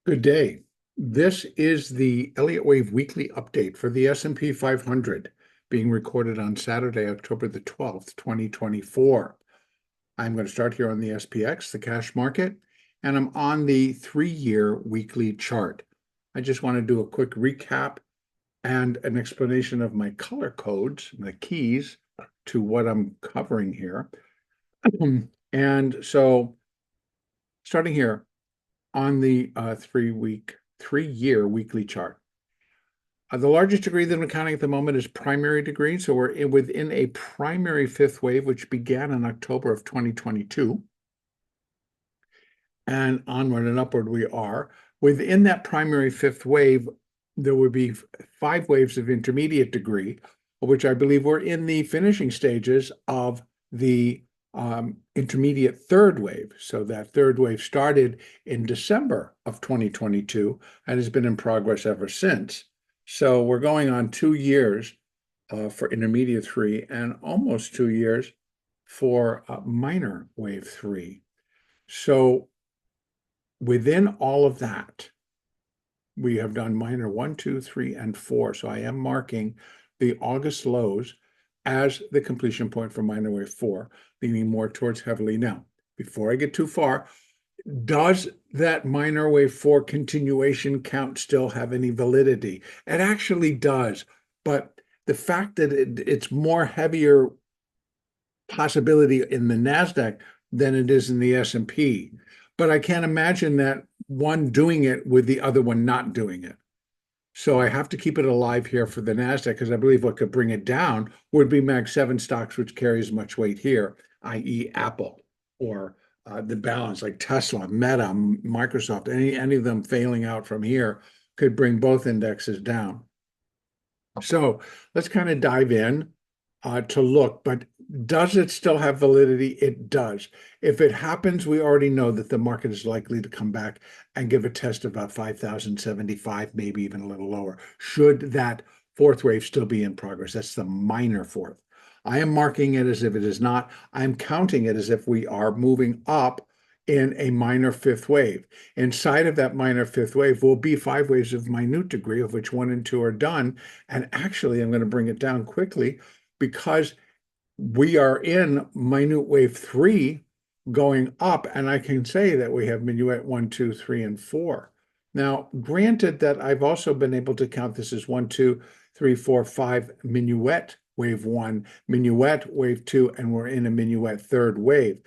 Good day. This is the Elliott Wave weekly update for the S&P 500 being recorded on Saturday, October the 12th, 2024. I'm going to start here on the SPX, the cash market, and I'm on the 3-year weekly chart. I just want to do a quick recap and an explanation of my color codes, the keys to what I'm covering here. And so starting here, on the 3-year weekly chart. The largest degree that I'm counting at the moment is primary degree. So we're within a primary fifth wave, which began in October of 2022. And onward and upward we are. Within that primary fifth wave, there would be 5 waves of intermediate degree, which I believe we're in the finishing stages of the intermediate third wave. So that third wave started in December of 2022 and has been in progress ever since. So we're going on 2 years for intermediate 3 and almost 2 years for minor wave 3. So within all of that, we have done minor 1, 2, 3, and 4. So I am marking the August lows as the completion point for minor wave 4, leaning more towards heavily. Now, before I get too far, does that minor wave 4 continuation count still have any validity? It actually does, but the fact that it's more heavier possibility in the NASDAQ than it is in the S&P. But I can't imagine that one doing it with the other one not doing it. So I have to keep it alive here for the NASDAQ because I believe what could bring it down would be Mag 7 stocks, which carry as much weight here, i.e. Apple, or the balance like Tesla, Meta, Microsoft, any of them failing out from here could bring both indexes down. So let's kind of dive in to look, but does it still have validity? It does. If it happens, we already know that the market is likely to come back and give a test of about 5,075, maybe even a little lower, should that fourth wave still be in progress. That's the minor fourth. I am marking it as if it is not. I'm counting it as if we are moving up in a minor fifth wave. Inside of that minor fifth wave will be 5 waves of minute degree, of which 1 and 2 are done. And actually, I'm going to bring it down quickly because we are in minute wave 3 going up, and I can say that we have minuet 1, 2, 3, and 4. Now, granted that I've also been able to count this as 1, 2, 3, 4, 5 minuet wave 1, minuet wave 2, and we're in a minuet third wave.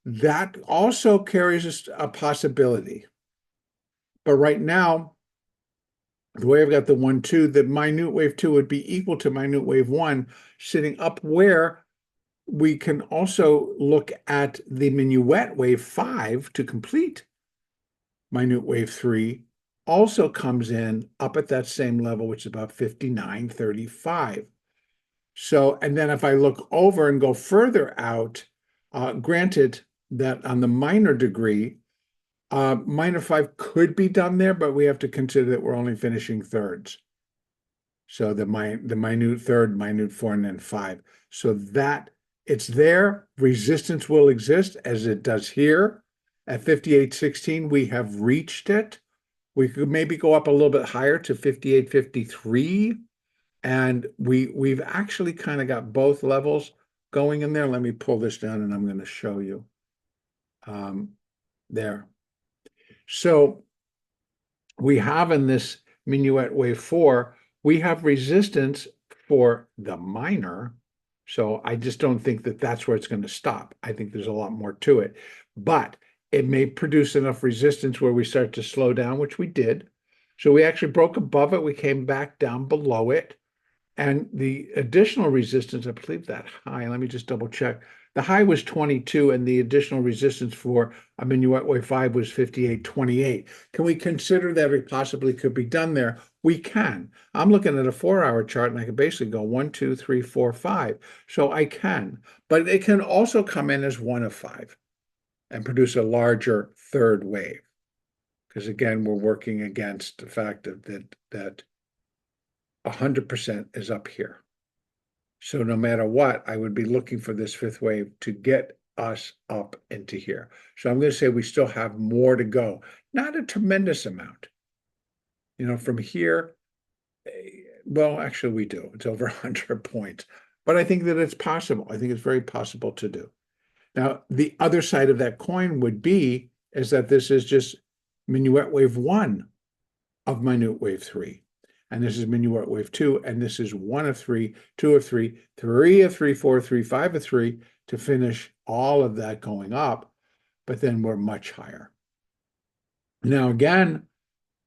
That also carries a possibility. But right now, the way I've got the 1, 2, the minute wave 2 would be equal to minute wave 1, sitting up where we can also look at the minuet wave 5 to complete minute wave 3 also comes in up at that same level, which is about 59.35. So, and then if I look over and go further out, granted that on the minor degree, minor 5 could be done there, but we have to consider that we're only finishing thirds. So the minute third, minute 4, and then 5. So that it's there. Resistance will exist as it does here. At 58.16, we have reached it. We could maybe go up a little bit higher to 58.53. And we've actually kind of got both levels going in there. Let me pull this down and I'm going to show you. There. So we have in this minuet wave 4, we have resistance for the minor. So I just don't think that that's where it's going to stop. I think there's a lot more to it. But it may produce enough resistance where we start to slow down, which we did. So we actually broke above it. We came back down below it. And the additional resistance, I believe that high, let me just double check. The high was 22, and the additional resistance for a minuet wave 5 was 58.28. Can we consider that it possibly could be done there? We can. I'm looking at a 4-hour chart, and I can basically go 1, 2, 3, 4, 5. So I can. But it can also come in as 1 of 5 and produce a larger third wave. Because, again, we're working against the fact that 100% is up here. So no matter what, I would be looking for this fifth wave to get us up into here. So I'm going to say we still have more to go. not a tremendous amount. From here, well, actually we do. It's over 100 points. But I think that it's possible. I think it's very possible to do. Now, the other side of that coin would be is that this is just minuet wave 1 of minute wave 3. And this is minuet wave 2, and this is 1 of 3, 2 of 3, 3 of 3, 4 of 3, 5 of 3 to finish all of that going up, but then we're much higher. Now, again,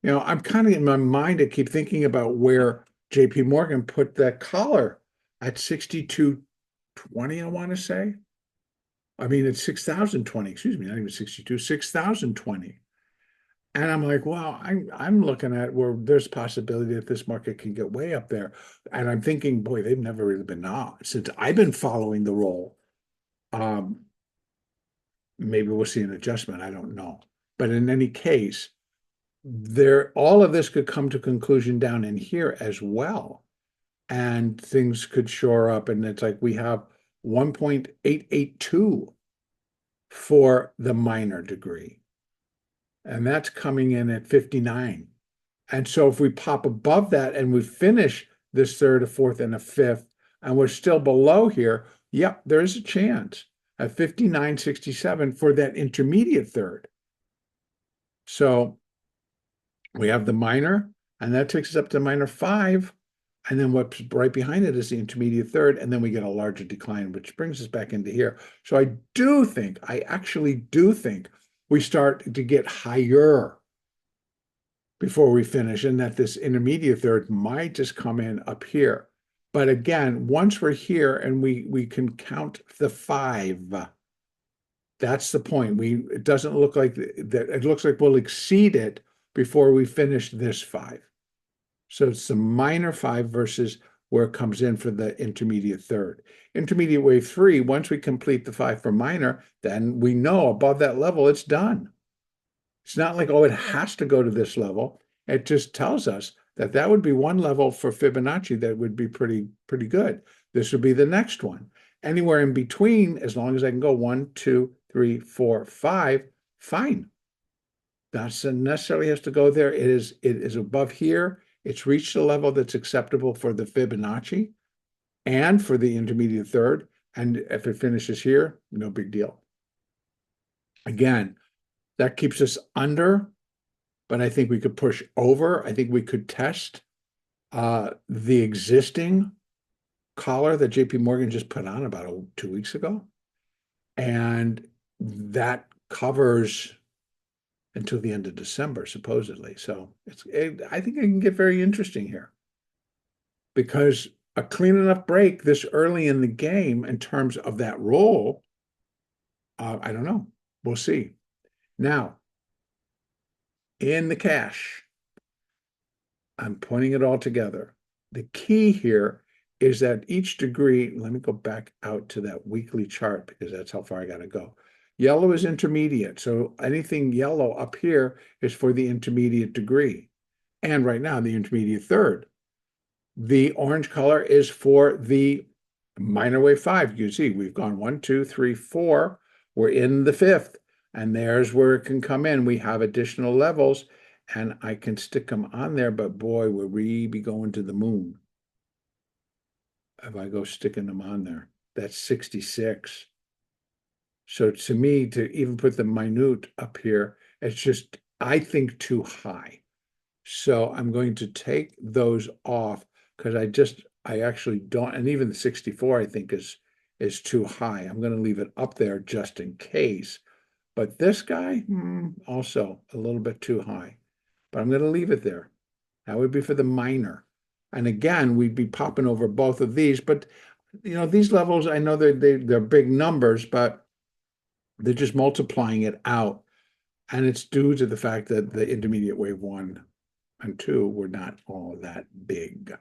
I'm kind of in my mind, I keep thinking about where JP Morgan put that collar at 62.20, I want to say. I mean, it's 6,020, excuse me, not even 62, 6,020. And I'm like, well, I'm looking at where there's possibility that this market can get way up there. And I'm thinking, boy, they've never really been out since I've been following the roll. Maybe we'll see an adjustment. I don't know. But in any case, all of this could come to conclusion down in here as well. And things could shore up. And it's like we have 1.882 for the minor degree. And that's coming in at 59. And so if we pop above that and we finish this third, a fourth, and a fifth, and we're still below here, yep, there's a chance at 59.67 for that intermediate third. So we have the minor, and that takes us up to minor 5. And then what's right behind it is the intermediate third, and then we get a larger decline, which brings us back into here. So I actually do think we start to get higher before we finish, and that this intermediate third might just come in up here. But again, once we're here and we can count the 5, that's the point. It doesn't look like that. It looks like we'll exceed it before we finish this 5. So it's the minor 5 versus where it comes in for the intermediate third. Intermediate wave 3, once we complete the 5 for minor, then we know above that level, it's done. It's not like, oh, it has to go to this level. It just tells us that that would be one level for Fibonacci that would be pretty good. This would be the next one. Anywhere in between, as long as I can go 1, 2, 3, 4, 5, fine. Not necessarily has to go there. It is above here. It's reached a level that's acceptable for the Fibonacci and for the intermediate third. And if it finishes here, no big deal. Again, that keeps us under, but I think we could push over. I think we could test the existing collar that JP Morgan just put on about 2 weeks ago. And that covers until the end of December, supposedly. So I think it can get very interesting here, because a clean enough break this early in the game in terms of that roll, I don't know. We'll see. Now, in the cash, I'm putting it all together. The key here is that each degree, let me go back out to that weekly chart because that's how far I got to go. Yellow is intermediate. So anything yellow up here is for the intermediate degree. And right now, the intermediate third. The orange color is for the minor wave 5. You can see we've gone 1, 2, 3, 4. We're in the 5th. And there's where it can come in. We have additional levels, and I can stick them on there, but boy, will we be going to the moon if I go sticking them on there. That's 66. So to me, to even put the minute up here, it's just, I think, too high. So I'm going to take those off because I actually don't, and even the 64, I think, is too high. I'm going to leave it up there just in case. But this guy, also a little bit too high. But I'm going to leave it there. That would be for the minor. And again, we'd be popping over both of these. But, these levels, I know they're big numbers, but they're just multiplying it out. And it's due to the fact that the intermediate wave 1 and 2 were not all that big.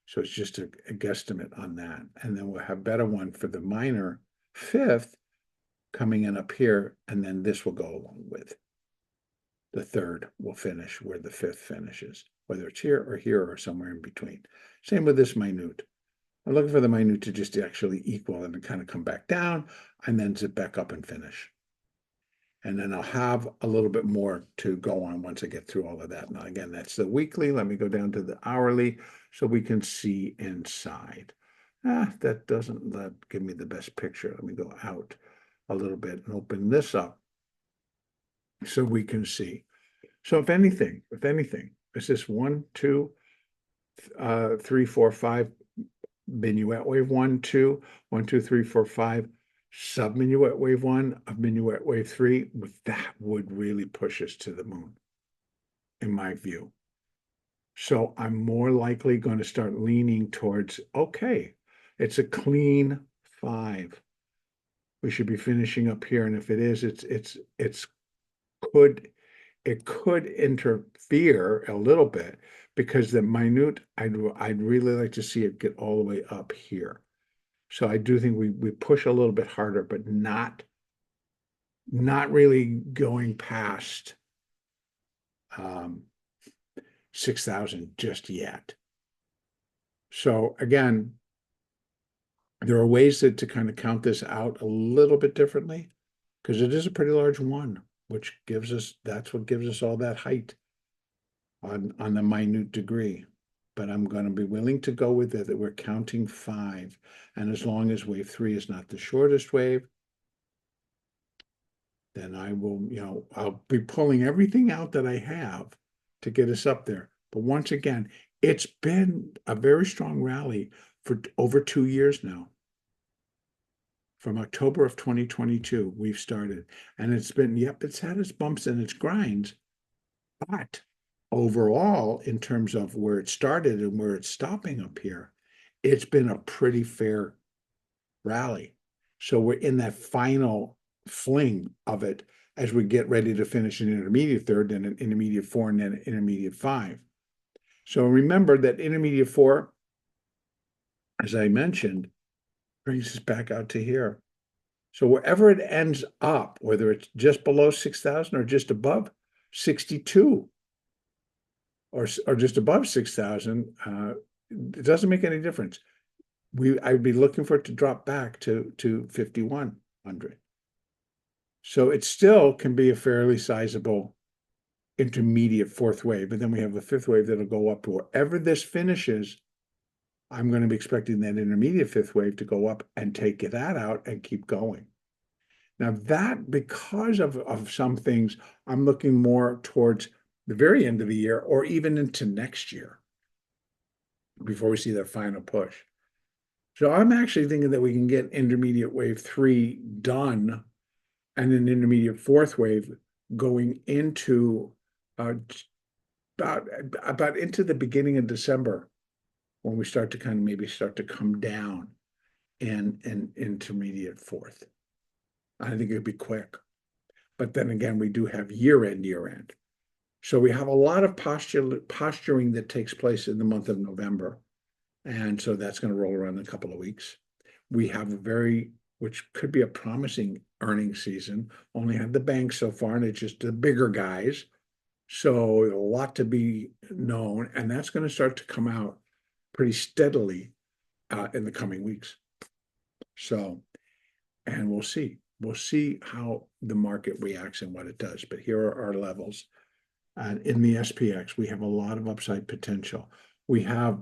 So it's just a guesstimate on that. And then we'll have better one for the minor 5th coming in up here, and then this will go along with. The third will finish where the 5th finishes, whether it's here or somewhere in between. Same with this minute. I'm looking for the minute to just actually equal and kind of come back down and then zip back up and finish. And then I'll have a little bit more to go on once I get through all of that. Now, again, that's the weekly. Let me go down to the hourly so we can see inside. That doesn't give me the best picture. Let me go out a little bit and open this up so we can see. So if anything, it's this 1, 2, 3, 4, 5 minuet wave 1, 2, 1, 2, 3, 4, 5 sub minuet wave 1 of minuet wave 3. That would really push us to the moon, in my view. So I'm more likely going to start leaning towards, okay, it's a clean 5. We should be finishing up here, and if it is, it could interfere a little bit because the minute I'd really like to see it get all the way up here. So I do think we push a little bit harder, but not really going past 6,000 just yet. So again, there are ways to kind of count this out a little bit differently because it is a pretty large one, which that's what gives us all that height on the minute degree. But I'm going to be willing to go with it that we're counting 5. And as long as wave 3 is not the shortest wave, then I will, I'll be pulling everything out that I have to get us up there. But once again, it's been a very strong rally for over 2 years now. From October of 2022, we've started. And it's been, it's had its bumps and its grinds. But overall, in terms of where it started and where it's stopping up here, it's been a pretty fair rally. So we're in that final fling of it as we get ready to finish an intermediate 3rd, then an intermediate 4, and then an intermediate 5. So remember that intermediate 4, as I mentioned, brings us back out to here. So wherever it ends up, whether it's just below 6,000 or just above 62 or just above 6,000, it doesn't make any difference. I'd be looking for it to drop back to 5,100. So it still can be a fairly sizable intermediate 4th wave, but then we have a 5th wave that'll go up to wherever this finishes. I'm going to be expecting that intermediate 5th wave to go up and take that out and keep going. Now that, because of some things, I'm looking more towards the very end of the year or even into next year before we see that final push. So I'm actually thinking that we can get intermediate wave 3 done and an intermediate 4th wave going into about into the beginning of December when we start to kind of maybe start to come down in intermediate 4th. I think it'd be quick. But then again, we do have year end. So we have a lot of posturing that takes place in the month of November. And so that's going to roll around in a couple of weeks. We have which could be a promising earnings season. Only had the banks so far, and it's just the bigger guys. So a lot to be known. And that's going to start to come out pretty steadily in the coming weeks. So, and we'll see. We'll see how the market reacts and what it does. But here are our levels. And in the SPX, we have a lot of upside potential. We have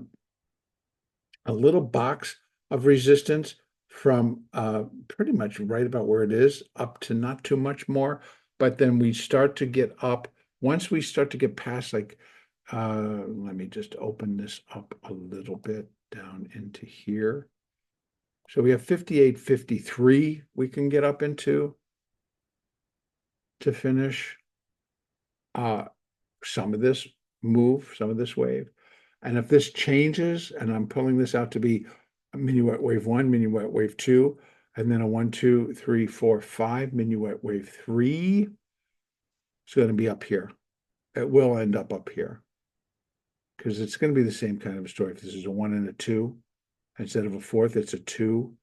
a little box of resistance from pretty much right about where it is, up to not too much more. But then we start to get up. Once we start to get past, like, let me just open this up a little bit down into here. So we have 58.53 we can get up into to finish some of this move, some of this wave. And if this changes, and I'm pulling this out to be a minuet wave 1, minuet wave 2, and then a 1, 2, 3, 4, 5, minuet wave 3, it's going to be up here. It will end up here because it's going to be the same kind of a story. If this is a 1 and a 2, instead of a 4th, it's a 2.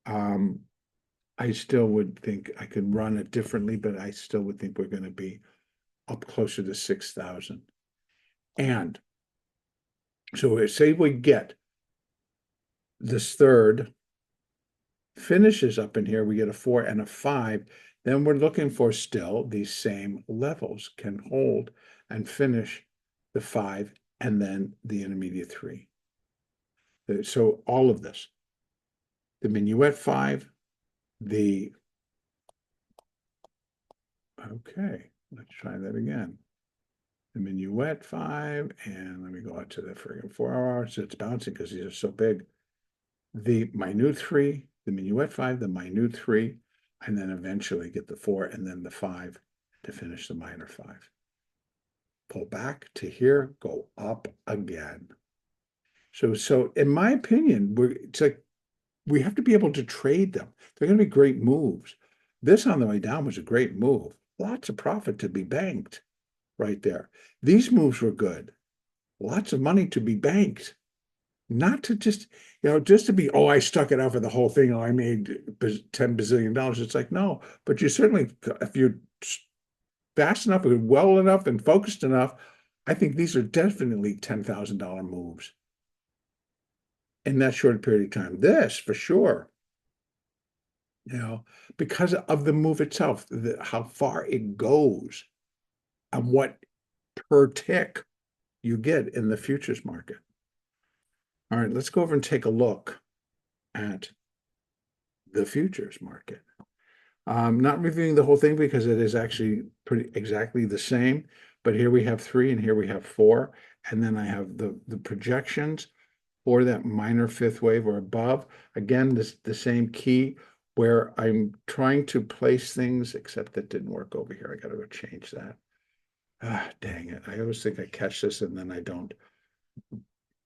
I still would think I could run it differently, but I still would think we're going to be up closer to 6,000. And so say we get this 3rd finishes up in here, we get a 4 and a 5. then we're looking for still these same levels can hold and finish the 5 and then the intermediate 3. So all of this, the minuet 5, okay, let's try that again. The minuet 5, and let me go out to the friggin' 4 hour, so it's bouncing because these are so big. The minute 3, the minuet 5, the minute 3, and then eventually get the 4 and then the 5 to finish the minor 5. Pull back to here, go up again. So in my opinion, it's like we have to be able to trade them. They're going to be great moves. This on the way down was a great move. Lots of profit to be banked right there. These moves were good. Lots of money to be banked. Not to just, just to be, oh, I stuck it out for the whole thing. Oh, I made $10 bazillion. It's like, no, but you certainly, if you're fast enough, well enough, and focused enough, I think these are definitely $10,000 moves in that short period of time. This for sure, because of the move itself, how far it goes and what per tick you get in the futures market. All right, let's go over and take a look at the futures market. Not reviewing the whole thing because it is actually pretty exactly the same, but here we have 3 and here we have 4, and then I have the projections for that minor 5th wave or above. Again, the same key where I'm trying to place things, except that didn't work over here. I got to go change that. Dang it. I always think I catch this and then I don't.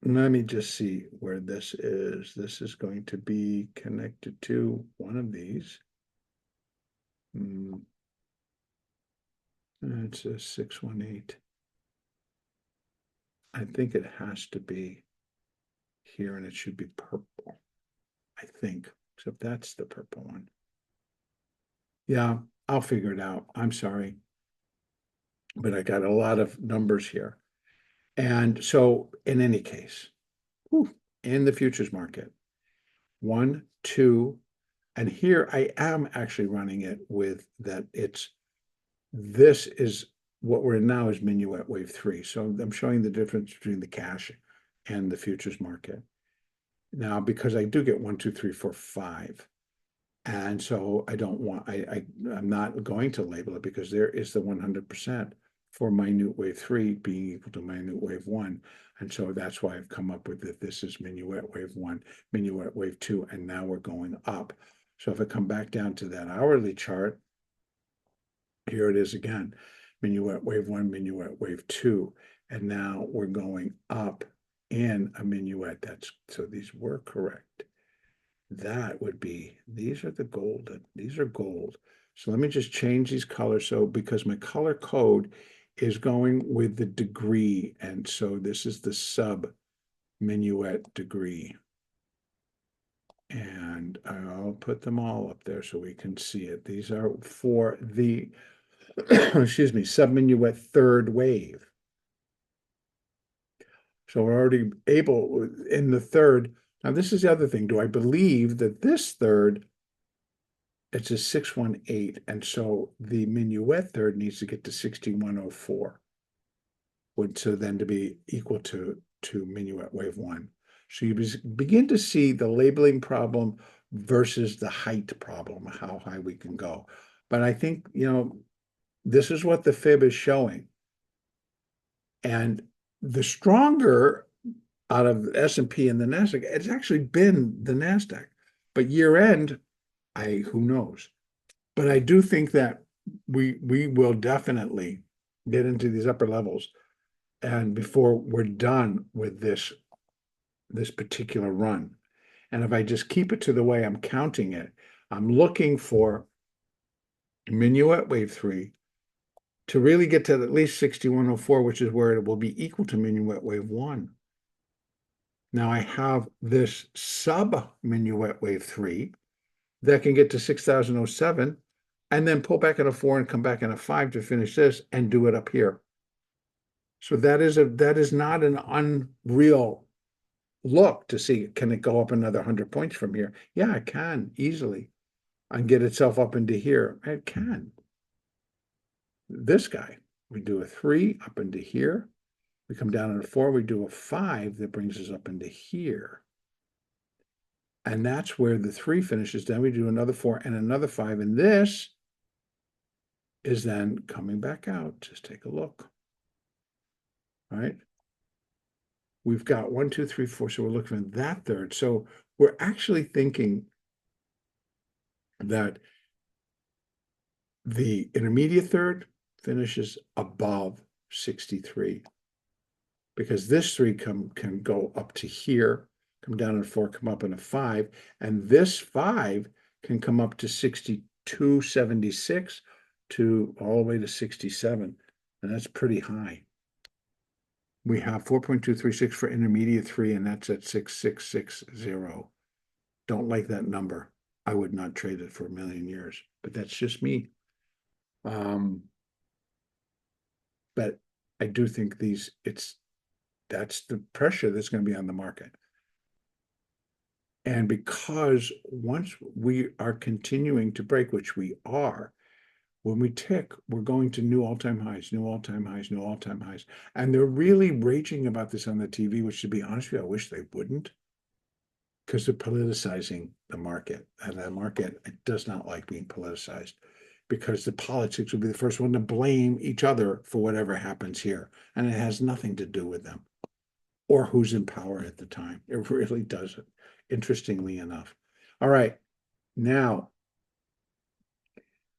Let me just see where this is. This is going to be connected to one of these. It's a 618. I think it has to be here and it should be purple. I think, except that's the purple one. Yeah, I'll figure it out. I'm sorry. But I got a lot of numbers here. And so in any case, in the futures market, 1, 2, and here I am actually running it with that this is what we're in now is minuet wave 3. So I'm showing the difference between the cash and the futures market. Now, because I do get 1, 2, 3, 4, 5. And so I don't want, I'm not going to label it because there is the 100% for minute wave 3 being equal to minute wave 1. And so that's why I've come up with that. This is minuet wave 1, minuet wave 2, and now we're going up. So if I come back down to that hourly chart, here it is again, minuet wave 1, minuet wave 2, and now we're going up in a minuet. So these were correct. That would be, these are the golden, these are gold. So let me just change these colors. So because my color code is going with the degree, and so this is the sub minuet degree. And I'll put them all up there so we can see it. These are for the, excuse me, sub minuet 3rd wave. So we're already able in the 3rd. Now, this is the other thing. Do I believe that this 3rd, it's a 618, and so the minuet 3rd needs to get to 6104, so then to be equal to minuet wave 1. So you begin to see the labeling problem versus the height problem, how high we can go. But I think, this is what the fib is showing. And the stronger out of the S&P and the NASDAQ, it's actually been the NASDAQ. But year end, who knows? But I do think that we will definitely get into these upper levels, and before we're done with this particular run. And if I just keep it to the way I'm counting it, I'm looking for minuet wave 3 to really get to at least 6104, which is where it will be equal to minuet wave 1. Now I have this sub minuet wave 3 that can get to 6007 and then pull back at a 4 and come back in a 5 to finish this and do it up here. So that is not an unreal look to see, can it go up another 100 points from here? Yeah, it can easily. and get itself up into here? It can. This guy, we do a 3 up into here. We come down on a 4, we do a 5 that brings us up into here. And that's where the 3 finishes. Then we do another 4 and another 5. And this is then coming back out. Just take a look. All right. We've got 1, 2, 3, 4. So we're looking at that third. So we're actually thinking that the intermediate third finishes above 63, because this 3 can go up to here, come down in a 4, come up in a 5, and this 5 can come up to 62.76 to all the way to 67, and that's pretty high. We have 4.236 for intermediate 3, and that's at 6660. Don't like that number. I would not trade it for a million years, but that's just me. But I do think that's the pressure that's going to be on the market. And because once we are continuing to break, which we are, when we tick, we're going to new all-time highs, new all-time highs, new all-time highs. And they're really raging about this on the TV, which, to be honest with you, I wish they wouldn't, because they're politicizing the market. And the market does not like being politicized, because the politics will be the first one to blame each other for whatever happens here. And it has nothing to do with them or who's in power at the time. It really doesn't, interestingly enough. All right, now,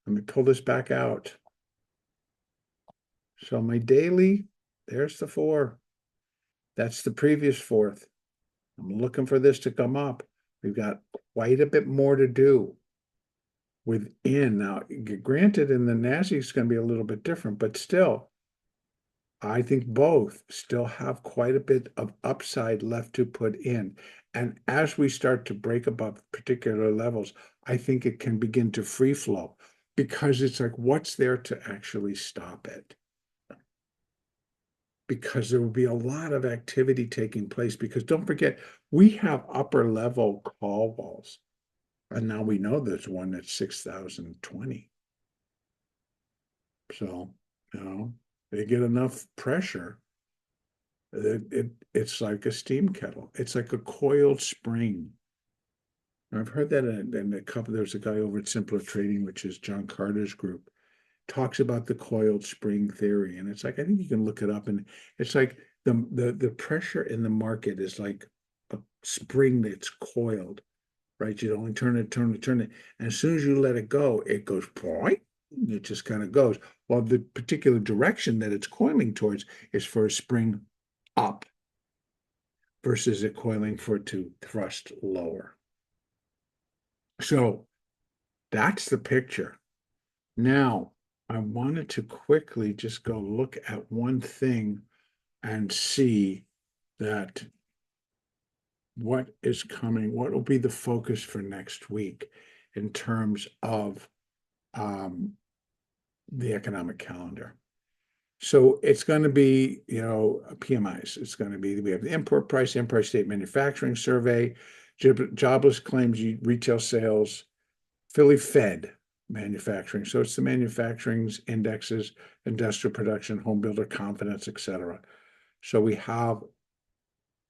let me pull this back out. So my daily, there's the 4. That's the previous 4th. I'm looking for this to come up. We've got quite a bit more to do within. Now, granted, in the NASDAQ, it's going to be a little bit different, but still, I think both still have quite a bit of upside left to put in. And as we start to break above particular levels, I think it can begin to free flow, because it's like, what's there to actually stop it? Because there will be a lot of activity taking place, because don't forget, we have upper level call walls. And now we know there's one at 6,020. So, they get enough pressure. It's like a steam kettle. It's like a coiled spring. I've heard that in a couple. There's a guy over at Simpler Trading, which is John Carter's group, talks about the coiled spring theory. And it's like, I think you can look it up, and it's like the pressure in the market is like a spring that's coiled, right? You only turn it. And as soon as you let it go, it goes point. It just kind of goes. Well, the particular direction that it's coiling towards is for a spring up versus it coiling for it to thrust lower. So that's the picture. Now, I wanted to quickly just go look at one thing and see that what is coming, what will be the focus for next week in terms of the economic calendar. So it's going to be, PMIs. It's going to be, we have the import price, Empire State Manufacturing Survey, jobless claims, retail sales, Philly Fed manufacturing. So it's the manufacturing indexes, industrial production, home builder confidence, etc. So we have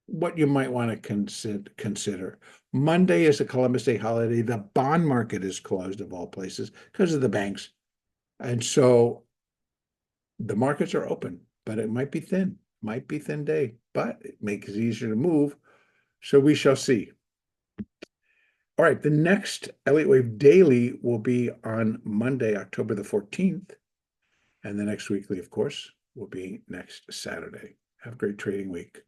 what you might want to consider. Monday is a Columbus Day holiday. The bond market is closed, of all places, because of the banks. And so the markets are open, but it might be thin day, but it makes it easier to move. So we shall see. All right, the next Elliott Wave Daily will be on Monday, October the 14th. And the next weekly, of course, will be next Saturday. Have a great trading week.